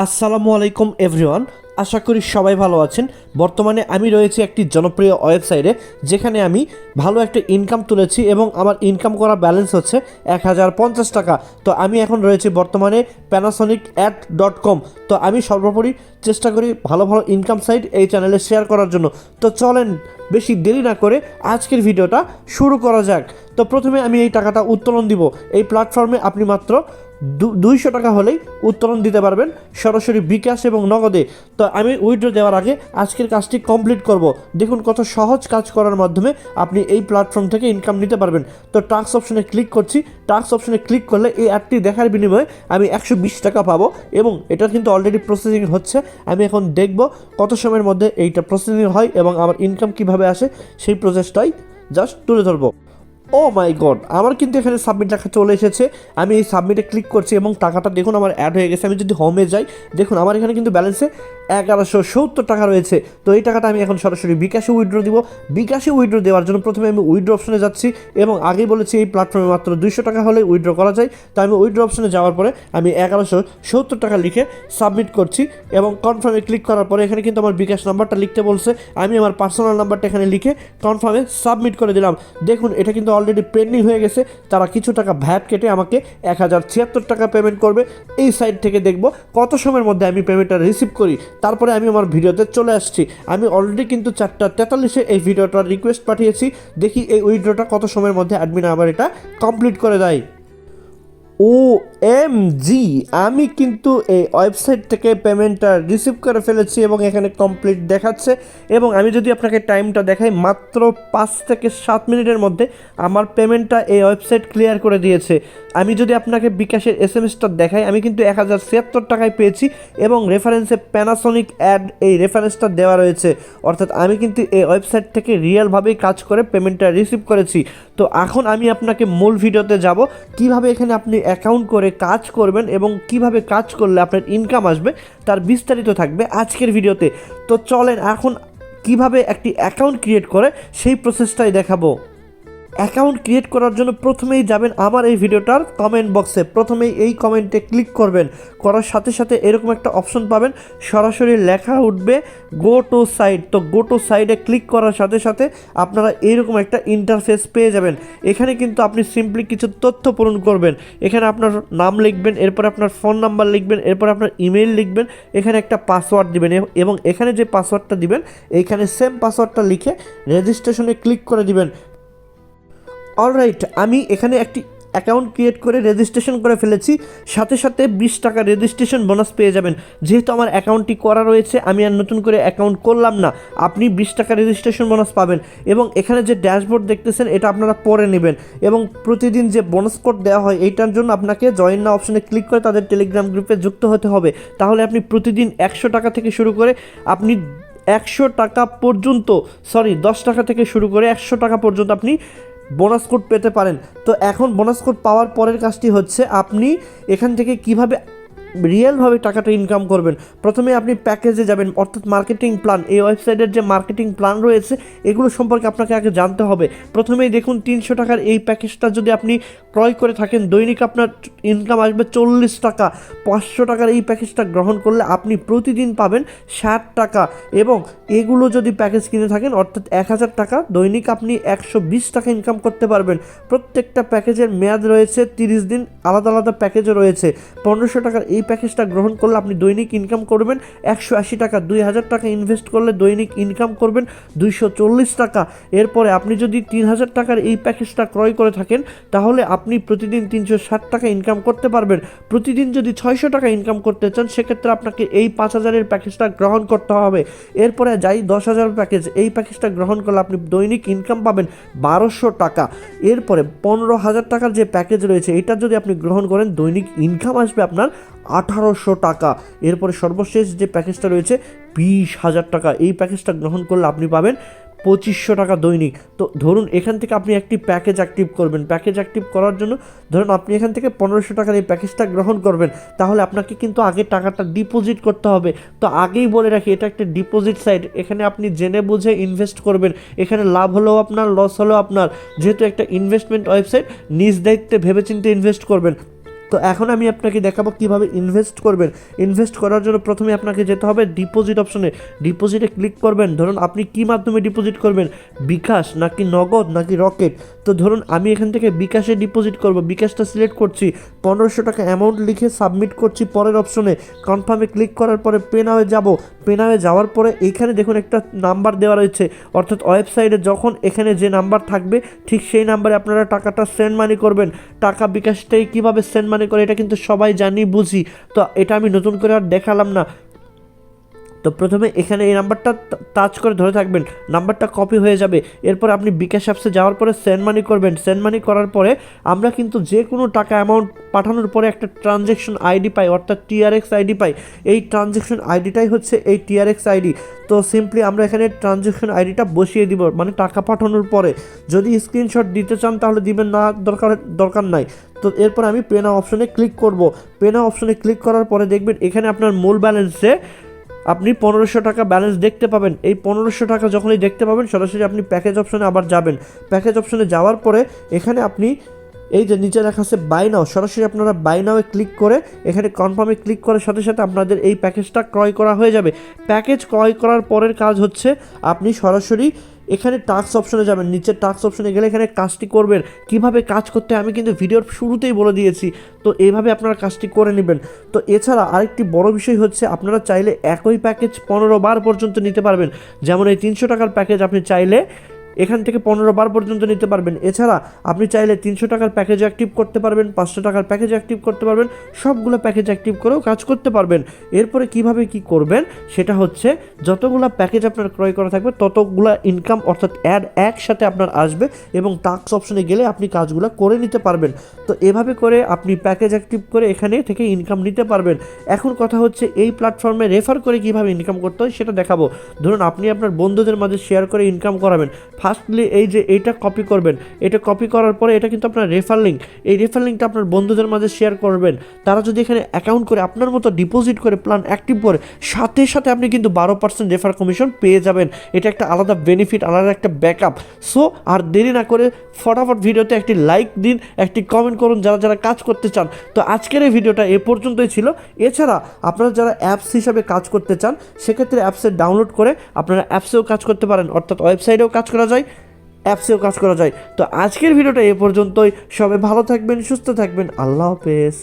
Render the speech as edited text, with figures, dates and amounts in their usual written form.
আসসালামু আলাইকুম এভরিওয়ান। আশা করি সবাই ভালো আছেন। বর্তমানে আমি রয়েছি একটি জনপ্রিয় ওয়েবসাইটে, যেখানে আমি ভালো একটা ইনকাম তুলেছি এবং আমার ইনকাম করা ব্যালেন্স হচ্ছে 1050 টাকা। তো আমি এখন রয়েছি বর্তমানে panasonic@.com। তো আমি সর্বোপরি চেষ্টা করি ভালো ভালো ইনকাম সাইট এই চ্যানেলে শেয়ার করার জন্য। তো চলেন বেশি দেরি না করে আজকের ভিডিওটা শুরু করা যাক। তো প্রথমে আমি এই টাকাটা উত্তোলন দিব। এই প্ল্যাটফর্মে আপনি মাত্র 200 টাকা হলেই উত্তোলন দিতে পারবেন, সরাসরি বিকাশ এবং নগদে। তো আমি উইথড্র দেওয়ার আগে আজকের কাজটি কমপ্লিট করব। দেখুন কত সহজ কাজ করার মাধ্যমে আপনি এই প্ল্যাটফর্ম থেকে ইনকাম নিতে পারবেন। তো টাস্ক অপশনে ক্লিক করছি। টাস্ক অপশনে ক্লিক করলে এই অ্যাডটি দেখার বিনিময়ে আমি 120 টাকা পাবো এবং এটা কিন্তু অলরেডি প্রসেসিং হচ্ছে। আমি এখন দেখব কত সময়ের মধ্যে এইটা প্রসেসিং হয় এবং আমার ইনকাম কিভাবে আসে সেই প্রসেসটাই জাস্ট তুলে ধরবো। ও মাই গড, আমার কিন্তু এখানে সাবমিট লেখা চলে এসেছে। আমি এই সাবমিটে ক্লিক করছি এবং টাকাটা দেখুন আমার অ্যাড হয়ে গেছে। আমি যদি হোমে যাই, দেখুন আমার এখানে কিন্তু ব্যালেন্সে 1170 টাকা রয়েছে। তো এই টাকাটা আমি এখন সরাসরি বিকাশে উইথড্র দিব। বিকাশে উইথড্র দেওয়ার জন্য প্রথমে আমি উইথড্র অপশনে যাচ্ছি এবং আগেই বলেছি এই প্ল্যাটফর্মে মাত্র 200 টাকা হলে উইথড্র করা যায়। তো আমি উইথড্র অপশনে যাওয়ার পরে আমি 1170 টাকা লিখে সাবমিট করছি এবং কনফার্মে ক্লিক করার পরে এখানে কিন্তু আমার বিকাশ নাম্বারটা লিখতে বলছে। আমি আমার পার্সোনাল নাম্বারটা এখানে লিখে কনফার্মে সাবমিট করে দিলাম। দেখুন এটা কিন্তু অলরেডি পেন্ডিং হয়ে গেছে। তারা কিছু টাকা ভ্যাট কেটে আমাকে 1076 টাকা পেমেন্ট করবে। এই সাইট থেকে দেখব কত সময়ের মধ্যে আমি পেমেন্টটা রিসিভ করি। তারপরে আমি আমার ভিডিওতে চলে আসছি। আমি অলরেডি কিন্তু 4:43-এ এই ভিডিওটার রিকোয়েস্ট পাঠিয়েছি। দেখি এই উইথড্রটা কত সময়ের মধ্যে অ্যাডমিন আবার এটা কমপ্লিট করে দেয়। OMG, আমি কিন্তু এই ওয়েবসাইট থেকে পেমেন্টটা রিসিভ করে ফেলেছি এবং এখানে কমপ্লিট দেখাচ্ছে। এবং আমি যদি আপনাকে টাইমটা দেখাই, মাত্র 5 থেকে 7 মিনিটের মধ্যে আমার পেমেন্টটা এই ওয়েবসাইট ক্লিয়ার করে দিয়েছে। আমি যদি আপনাকে বিকাশের SMS-টা দেখাই, আমি কিন্তু 1076 টাকায় পেয়েছি এবং রেফারেন্সে প্যানাসনিক অ্যাড এই রেফারেন্সটা দেওয়া রয়েছে। অর্থাৎ আমি কিন্তু এই ওয়েবসাইট থেকে রিয়েলভাবেই কাজ করে পেমেন্টটা রিসিভ করেছি। তো এখন আমি আপনাকে মূল ভিডিওতে যাব, কিভাবে এখানে আপনি অ্যাকাউন্ট করে কাজ করবেন এবং কিভাবে কাজ করলে আপনার ইনকাম আসবে তার বিস্তারিত থাকবে আজকের ভিডিওতে। তো চলেন এখন কিভাবে একটি অ্যাকাউন্ট ক্রিয়েট করে সেই প্রসেসটাই দেখাবো। অ্যাকাউন্ট ক্রিয়েট করার জন্য প্রথমেই যাবেন আমার এই ভিডিওটার কমেন্ট বক্সে। প্রথমেই এই কমেন্টে ক্লিক করবেন, করার সাথে সাথে এরকম একটা অপশন পাবেন, সরাসরি লেখা উঠবে গো টু সাইট। তো গো টু সাইটে ক্লিক করার সাথে সাথে আপনারা এইরকম একটা ইন্টারফেস পেয়ে যাবেন। এখানে কিন্তু আপনি সিম্পলি কিছু তথ্য পূরণ করবেন। এখানে আপনার নাম লিখবেন, এরপর আপনার ফোন নাম্বার লিখবেন, এরপর আপনার ইমেল লিখবেন, এখানে একটা পাসওয়ার্ড দিবেন এবং এখানে যে পাসওয়ার্ডটা দিবেন এইখানে সেম পাসওয়ার্ডটা লিখে রেজিস্ট্রেশনে ক্লিক করে দিবেন। অলরাইট, আমি এখানে একটি অ্যাকাউন্ট ক্রিয়েট করে রেজিস্ট্রেশন করে ফেলেছি। সাথে সাথে 20 টাকা রেজিস্ট্রেশন বোনাস পেয়ে যাবেন। যেহেতু আমার অ্যাকাউন্টটি করা রয়েছে, আমি আর নতুন করে অ্যাকাউন্ট করলাম না। আপনি 20 টাকা রেজিস্ট্রেশন বোনাস পাবেন এবং এখানে যে ড্যাশবোর্ড দেখতেছেন এটা আপনারা পরে নেবেন এবং প্রতিদিন যে বোনাস কোড দেওয়া হয় এইটার জন্য আপনাকে জয়েন নাও অপশনে ক্লিক করে তাদের টেলিগ্রাম গ্রুপে যুক্ত হতে হবে। তাহলে আপনি প্রতিদিন 100 টাকা থেকে শুরু করে আপনি 100 টাকা পর্যন্ত 10 টাকা থেকে শুরু করে 100 টাকা পর্যন্ত আপনি বোনাস কোড পেতে পারেন। তো এখন বোনাস কোড পাওয়ার পরের কাজটি হচ্ছে আপনি এখান থেকে কিভাবে রিয়েলভাবে টাকাটা ইনকাম করবেন। প্রথমে আপনি প্যাকেজে যাবেন, অর্থাৎ মার্কেটিং প্ল্যান। এই ওয়েবসাইটের যে মার্কেটিং প্ল্যান রয়েছে এগুলো সম্পর্কে আপনাকে আগে জানতে হবে। প্রথমেই দেখুন 300 টাকার এই প্যাকেজটা যদি আপনি ক্রয় করে থাকেন, দৈনিক আপনার ইনকাম আসবে 40 টাকা। 500 টাকার এই প্যাকেজটা গ্রহণ করলে আপনি প্রতিদিন পাবেন 60 টাকা এবং এগুলো যদি প্যাকেজ কিনে থাকেন অর্থাৎ 1000 টাকা, দৈনিক আপনি 120 টাকা ইনকাম করতে পারবেন। প্রত্যেকটা প্যাকেজের মেয়াদ রয়েছে 30 দিন। আলাদা আলাদা প্যাকেজও রয়েছে। 1500 টাকার এই প্যাকেজটা গ্রহণ করলে আপনি দৈনিক ইনকাম করবেন 180 টাকা। 2000 টাকা ইনভেস্ট করলে দৈনিক ইনকাম করবেন 240 টাকা। এরপরে আপনি যদি 3000 টাকার এই প্যাকেজটা ক্রয় করে থাকেন তাহলে আপনি প্রতিদিন 360 টাকা ইনকাম করতে পারবেন। প্রতিদিন যদি 600 টাকা ইনকাম করতে চান সেক্ষেত্রে আপনাকে এই 5000-এর প্যাকেজটা গ্রহণ করতে হবে। এরপরে যাই 10,000 প্যাকেজ। এই প্যাকেজটা গ্রহণ করলে আপনি দৈনিক ইনকাম পাবেন 1200 টাকা। এরপরে 15,000 টাকার যে প্যাকেজ রয়েছে এটা যদি আপনি গ্রহণ করেন দৈনিক ইনকাম আসবে আপনার 1800 টাকা। এরপরে সর্বশেষ যে প্যাকেজটা রয়েছে 20,000 টাকা। এই প্যাকেজটা গ্রহণ করলে আপনি পাবেন 2500 টাকা দৈনিক। তো ধরুন এখান থেকে আপনি একটি প্যাকেজ অ্যাক্টিভ করবেন। প্যাকেজ অ্যাক্টিভ করার জন্য ধরুন আপনি এখান থেকে 1500 টাকার এই প্যাকেজটা গ্রহণ করবেন, তাহলে আপনাকে কিন্তু আগে টাকাটা ডিপোজিট করতে হবে। তো আগেই বলে রাখি এটা একটা ডিপোজিট সাইট। এখানে আপনি জেনে বুঝে ইনভেস্ট করবেন। এখানে লাভ হলেও আপনার, লস হলেও আপনার। যেহেতু একটা ইনভেস্টমেন্ট ওয়েবসাইট, নিজ দায়িত্বে ভেবেচিন্তে ইনভেস্ট করবেন। তো এখন আমি আপনাকে দেখাবো কীভাবে ইনভেস্ট করবেন। ইনভেস্ট করার জন্য প্রথমে আপনাকে যেতে হবে ডিপোজিট অপশনে। ডিপোজিটে ক্লিক করবেন। ধরুন আপনি কী মাধ্যমে ডিপোজিট করবেন, বিকাশ নাকি নগদ নাকি রকেট। তো ধরুন আমি এখান থেকে বিকাশে ডিপোজিট করব, বিকাশটা সিলেক্ট করছি, 1500 টাকা অ্যামাউন্ট লিখে সাবমিট করছি পরের অপশনে। কনফার্মে ক্লিক করার পরে পে নাওয়ে যাব। পে নাওয়ে যাওয়ার পরে এইখানে দেখুন একটা নাম্বার দেওয়া রয়েছে, অর্থাৎ ওয়েবসাইটে যখন এখানে যে নাম্বার থাকবে ঠিক সেই নাম্বারে আপনারা টাকাটা সেন্ড মানি করবেন। টাকা বিকাশটাই কীভাবে সেন্ড মানি করে এটা কিন্তু সবাই জানি বুঝি, তো এটা আমি নতুন করে আর দেখালাম না। তো প্রথমে এখানে এই নাম্বারটা টাচ করে ধরে থাকবেন, নাম্বারটা কপি হয়ে যাবে। এরপর আপনি বিকাশ অ্যাপসে যাওয়ার পরে সেন্ড মানি করবেন। সেন্ড মানি করার পরে আমরা কিন্তু যে কোনো টাকা অ্যামাউন্ট পাঠানোর পরে একটা ট্রানজ্যাকশন আইডি পাই, অর্থাৎ টিআরএক্স আইডি পাই। এই ট্রানজ্যাকশন আইডিটাই হচ্ছে এই টিআরএক্স আইডি। তো সিম্পলি আমরা এখানে ট্রানজ্যাকশন আইডিটা বসিয়ে দিব, মানে টাকা পাঠানোর পরে। যদি স্ক্রিনশট দিতে চান তাহলে দিবেন, না দরকার নাই। তো এরপর আমি পে নাও অপশনে ক্লিক করব। পে নাও অপশনে ক্লিক করার পরে দেখবেন এখানে আপনার মূল ব্যালেন্সে আপনি 1500 টাকা ব্যালেন্স দেখতে পাবেন। এই 1500 টাকা যখনই দেখতে পাবেন সরাসরি আপনি প্যাকেজ অপশনে আবার যাবেন। প্যাকেজ অপশনে যাওয়ার পরে এখানে আপনি এই যে নিচে লেখা আছে বাই নাও, সরাসরি আপনারা বাই নাওয়ে ক্লিক করে এখানে কনফার্মে ক্লিক করার সাথে সাথে আপনাদের এই প্যাকেজটা ক্রয় করা হয়ে যাবে। প্যাকেজ ক্রয় করার পরের কাজ হচ্ছে আপনি সরাসরি এখানে টাস্ক অপশনে যাবেন। নিচে টাস্ক অপশনে গেলে এখানে কাজটি করবেন। কিভাবে কাজ করতে আমি কিন্তু ভিডিওর শুরুতেই বলে দিয়েছি, তো এইভাবে আপনারা কাজটি করে নেবেন। তো এছাড়া আরেকটি বড় বিষয় হচ্ছে আপনারা চাইলে একই প্যাকেজ 15 বার পর্যন্ত নিতে পারবেন। যেমন এই 300 টাকার প্যাকেজ আপনি চাইলে এখান থেকে 15 বার পর্যন্ত নিতে পারবেন। এছাড়া আপনি চাইলে 300 টাকার প্যাকেজ অ্যাক্টিভ করতে পারবেন, 500 টাকার প্যাকেজ অ্যাক্টিভ করতে পারবেন, সবগুলো প্যাকেজ অ্যাক্টিভ করেও কাজ করতে পারবেন। এরপরে কিভাবে কি করবেন সেটা হচ্ছে যতগুলো প্যাকেজ আপনার ক্রয় করা থাকবে ততগুলো ইনকাম অর্থাৎ অ্যাড একসাথে আপনার আসবে এবং টাস্ক অপশনে গেলে আপনি কাজগুলো করে নিতে পারবেন। তো এভাবে করে আপনি প্যাকেজ অ্যাক্টিভ করে এখানে থেকে ইনকাম নিতে পারবেন। এখন কথা হচ্ছে এই প্ল্যাটফর্মে রেফার করে কিভাবে ইনকাম করতে হয় সেটা দেখাবো। ধরুন আপনি আপনার বন্ধুদের মাঝে শেয়ার করে ইনকাম করাবেন। ফার্স্টলি এই যে এইটা কপি করবেন, এটা কপি করার পরে এটা কিন্তু আপনার রেফার লিঙ্ক, এই রেফার লিঙ্কটা আপনার বন্ধুদের মাঝে শেয়ার করবেন। তারা যদি এখানে অ্যাকাউন্ট করে আপনার মতো ডিপোজিট করে প্ল্যান অ্যাক্টিভ করে সাথে সাথে আপনি কিন্তু 12% রেফার কমিশন পেয়ে যাবেন। এটা একটা আলাদা বেনিফিট, আলাদা একটা ব্যাকআপ। সো আর দেরি না করে ফটাফট ভিডিওতে একটি লাইক দিন, একটি কমেন্ট করুন যারা যারা কাজ করতে চান। তো আজকের এই ভিডিওটা এ পর্যন্তই ছিল। এছাড়া আপনারা যারা অ্যাপস হিসাবে কাজ করতে চান সেক্ষেত্রে অ্যাপসে ডাউনলোড করে আপনারা অ্যাপসেও কাজ করতে পারেন, অর্থাৎ ওয়েবসাইটেও কাজ করা যায়, অ্যাপসেও কাজ করা যায়। তো আজকের ভিডিওটা এ পর্যন্তই। সবাই ভালো থাকবেন, সুস্থ থাকবেন। আল্লাহ হাফেজ।